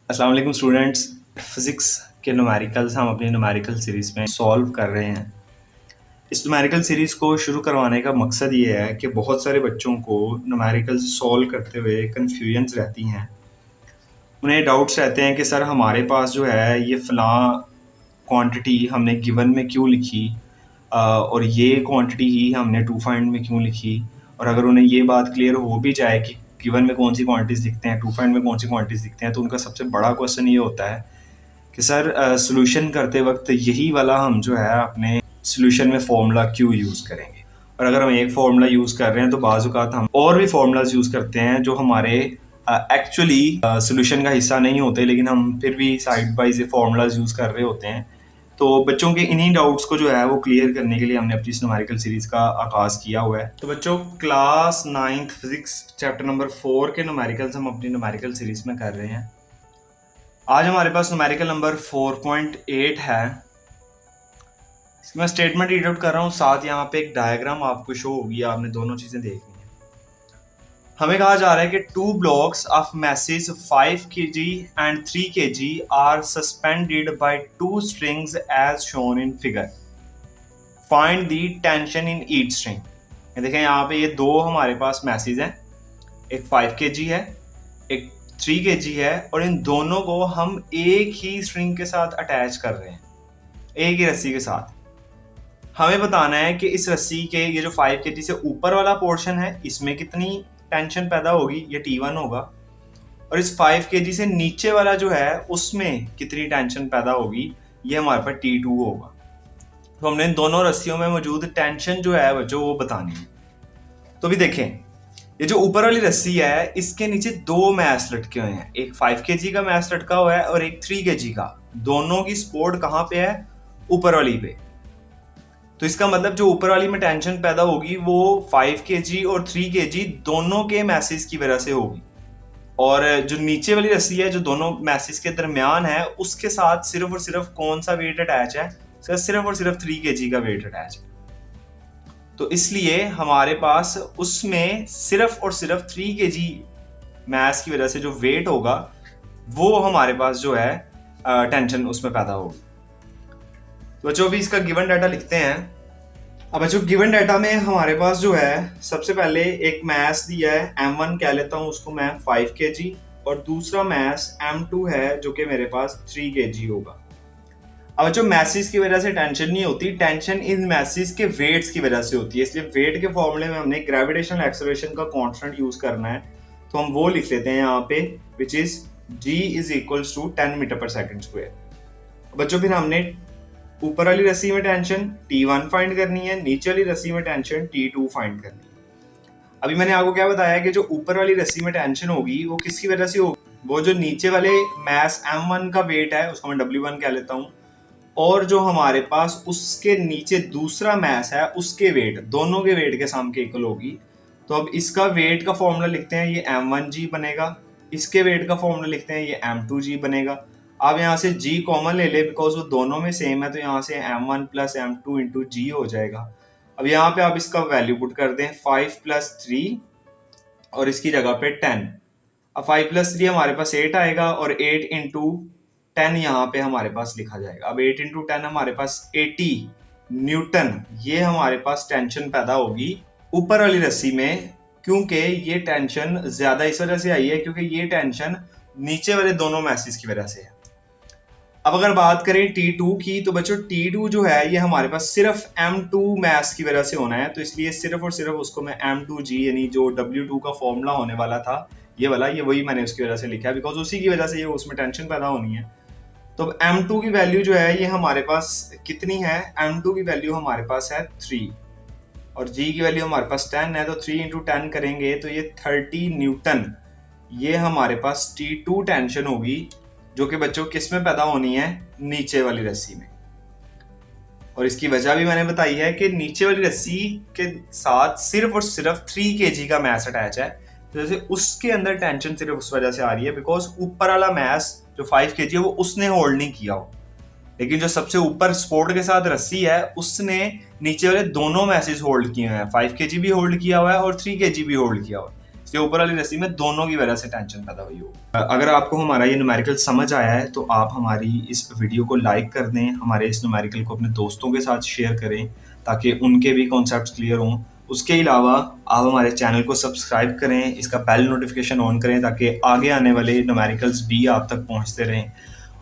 अस्सलाम वालेकुम students. Physics के न्यूमेरिकल्स हम अपनी न्यूमेरिकल सीरीज़ में सॉल्व कर रहे हैं। इस न्यूमेरिकल सीरीज़ को शुरू करवाने का मकसद ये है कि बहुत सारे बच्चों को न्यूमेरिकल्स सॉल्व करते हुए कन्फ्यूजन्स रहती हैं। उन्हें डाउट्स रहते हैं कि सर हमारे पास जो है ये फ़लाँ क्वांटिटी हमने गिवन में क्यों लिखी, और ये क्वांटिटी ही हमने टू फाइंड में क्यों लिखी। और अगर उन्हें ये बात क्लियर हो भी जाए कि गिवन में कौन सी क्वांटिटीज़ दिखते हैं, टू फाइंड में कौन सी क्वांटिटीज़ दिखते हैं, तो उनका सबसे बड़ा क्वेश्चन ये होता है कि सर सॉल्यूशन करते वक्त यही वाला हम जो है अपने सॉल्यूशन में फार्मूला क्यों यूज़ करेंगे। और अगर हम एक फार्मूला यूज़ कर रहे हैं तो बाज़ औक़ात हम और भी फार्मूलाज यूज़ करते हैं जो हमारे एक्चुअली सॉल्यूशन का हिस्सा नहीं होते, लेकिन हम फिर भी साइड बाय से फार्मूलाज यूज़ कर रहे होते हैं। तो बच्चों के इन्हीं डाउट्स को जो है वो क्लियर करने के लिए हमने अपनी न्यूमेरिकल सीरीज़ का आगाज़ किया हुआ है। तो बच्चों, class 9th physics chapter number 4 के न्यूमेरिकल्स हम अपनी न्यूमेरिकल सीरीज़ में कर रहे हैं। आज हमारे पास न्यूमेरिकल नंबर 4.8 है। इसमें मैं स्टेटमेंट रीड आउट कर रहा हूँ, साथ यहाँ पे एक डायग्राम आपको शो होगी, आपने दोनों चीज़ें देखनी है। हमें कहा जा रहा है कि 2 blocks of masses 5 kg and 3 kg are suspended by 2 strings as shown in figure. Find the tension in each string. ये देखें, यहाँ पे ये दो हमारे पास मैसेज हैं, एक 5 kg है, एक 3 kg है, और इन दोनों को हम एक ही स्ट्रिंग के साथ अटैच कर रहे हैं, एक ही रस्सी के साथ। हमें बताना है कि इस रस्सी के ये जो 5 kg से ऊपर वाला पोर्शन है, इसमें कितनी टेंशन पैदा होगी, ये T1 होगा, और इस 5 kg से नीचे वाला जो है उसमें कितनी टेंशन पैदा होगी, ये हमारे पास T2 होगा। तो हमने इन दोनों रस्सियों में मौजूद टेंशन जो है बच्चों वो बतानी है। तो भी देखें, ये जो ऊपर वाली रस्सी है इसके नीचे दो मैस लटके हुए हैं, एक 5 kg का मैस लटका हुआ है और एक 3 kg का। दोनों की सपोर्ट कहाँ पे है? ऊपर वाली पे। तो इसका मतलब जो ऊपर वाली में टेंशन पैदा होगी वो 5 kg और 3 kg दोनों के मैसेज की वजह से होगी, और जो नीचे वाली रस्सी है जो दोनों मैसेज के दरमियान है उसके साथ सिर्फ और सिर्फ कौन सा वेट अटैच है? सिर्फ और सिर्फ 3 kg का वेट अटैच है। तो इसलिए हमारे पास उसमें सिर्फ और सिर्फ 3 kg मैस की वजह से जो वेट होगा वो हमारे पास जो है टेंशन उसमें पैदा होगी। तो बच्चों भी इसका गिवन डाटा लिखते हैं। अब बच्चों गिवन डाटा में हमारे पास जो है सबसे पहले एक मैस दिया है, M1 कह लेता हूँ उसको मैं 5 kg, और दूसरा मैस M2 है जो कि मेरे पास 3 kg होगा। अब बच्चों मैसेज की वजह से टेंशन नहीं होती, टेंशन इन मैसेज के वेट्स की वजह से होती है, इसलिए वेट के फॉर्मूले में हमने ग्रेविटेशनल एक्सेलरेशन का कांस्टेंट यूज करना है। तो हम वो लिख लेते हैं यहाँ पे, which is G is equals to 10 metre per second square. बच्चों फिर हमने ऊपर वाली रस्सी में टेंशन T1 फाइंड करनी है, नीचे वाली रस्सी में टेंशन T2 फाइंड करनी है। अभी मैंने आपको क्या बताया कि जो ऊपर वाली रस्सी में टेंशन होगी वो किसकी वजह से होगी? वो जो नीचे वाले मैस M1 का वेट है उसको मैं W1 कह लेता हूँ, और जो हमारे पास उसके नीचे दूसरा मैस है उसके वेट, दोनों के वेट के सम के इक्वल होगी। तो अब इसका वेट का फॉर्मूला लिखते हैं, ये M1G बनेगा, इसके वेट का फॉर्मूला लिखते हैं, ये M2G बनेगा। अब यहाँ से G कॉमन ले ले बिकॉज वो दोनों में सेम है, तो यहाँ से M1 plus M2 into G हो जाएगा। अब यहाँ पे आप इसका वैल्यू पुट कर दें, 5 प्लस 3 और इसकी जगह पे 10। अब 5 प्लस 3 हमारे पास 8 आएगा, और 8 इंटू 10 यहाँ पे हमारे पास लिखा जाएगा। अब 8 इंटू 10 हमारे पास 80 न्यूटन, ये हमारे पास टेंशन पैदा होगी ऊपर वाली रस्सी में, क्योंकि ये टेंशन ज्यादा इस वजह से आई है क्योंकि ये टेंशन नीचे वाले दोनों मैसेज की वजह से है। अब अगर बात करें T2 की, तो बच्चों T2 जो है ये हमारे पास सिर्फ M2 मैस की वजह से होना है, तो इसलिए सिर्फ और सिर्फ उसको मैं M2G यानी जो W2 का फॉर्मूला होने वाला था ये वाला, ये वही मैंने उसकी वजह से लिखा है बिकॉज उसी की वजह से ये उसमें टेंशन पैदा होनी है। तो M2 की वैल्यू जो है ये हमारे पास कितनी है? M2 की वैल्यू हमारे पास है 3, और G की वैल्यू हमारे पास 10 है, तो 3 इंटू 10 करेंगे तो ये 30 न्यूटन, ये हमारे पास T2 टेंशन होगी, जो कि बच्चों किस में पैदा होनी है? नीचे वाली रस्सी में। और इसकी वजह भी मैंने बताई है कि नीचे वाली रस्सी के साथ सिर्फ और सिर्फ 3 kg का मैस अटैच है, तो जैसे उसके अंदर टेंशन सिर्फ उस वजह से आ रही है बिकॉज ऊपर वाला मैस जो 5 kg है वो उसने होल्ड नहीं किया हो, लेकिन जो सबसे ऊपर सपोर्ट के साथ रस्सी है उसने नीचे वाले दोनों मैसेज होल्ड किए हुए हैं, 5 kg भी होल्ड किया हुआ है और 3 kg भी होल्ड किया हुआ है, इसके ऊपर वाली रस्सी में दोनों की वजह से टेंशन पैदा हुई हो। अगर आपको हमारा ये न्यूमेरिकल समझ आया है तो आप हमारी इस वीडियो को लाइक कर दें, हमारे इस न्यूमेरिकल को अपने दोस्तों के साथ शेयर करें ताकि उनके भी कॉन्सेप्ट्स क्लियर हों। उसके अलावा आप हमारे चैनल को सब्सक्राइब करें, इसका बेल नोटिफिकेशन ऑन करें ताकि आगे आने वाले न्यूमेरिकल्स भी आप तक पहुंचते रहें।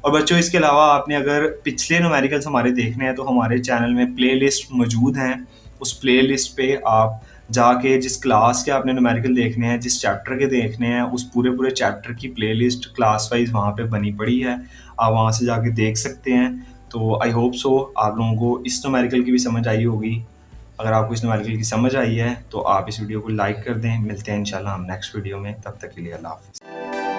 और बच्चों, इसके अलावा आपने अगर पिछले न्यूमेरिकल्स हमारे देखने हैं तो हमारे चैनल में प्लेलिस्ट मौजूद हैं। उस प्लेलिस्ट पे आप जाके जिस क्लास के आपने न्यूमेरिकल देखने हैं, जिस चैप्टर के देखने हैं, उस पूरे चैप्टर की प्लेलिस्ट क्लास वाइज वहाँ पे बनी पड़ी है, आप वहाँ से जाके देख सकते हैं। तो आई होप सो आप लोगों को इस न्यूमेरिकल की भी समझ आई होगी। अगर आपको इस न्यूमेरिकल की समझ आई है तो आप इस वीडियो को लाइक कर दें। मिलते हैं इंशाल्लाह हम नेक्स्ट वीडियो में, तब तक के लिए अल्लाह हाफ़िज़।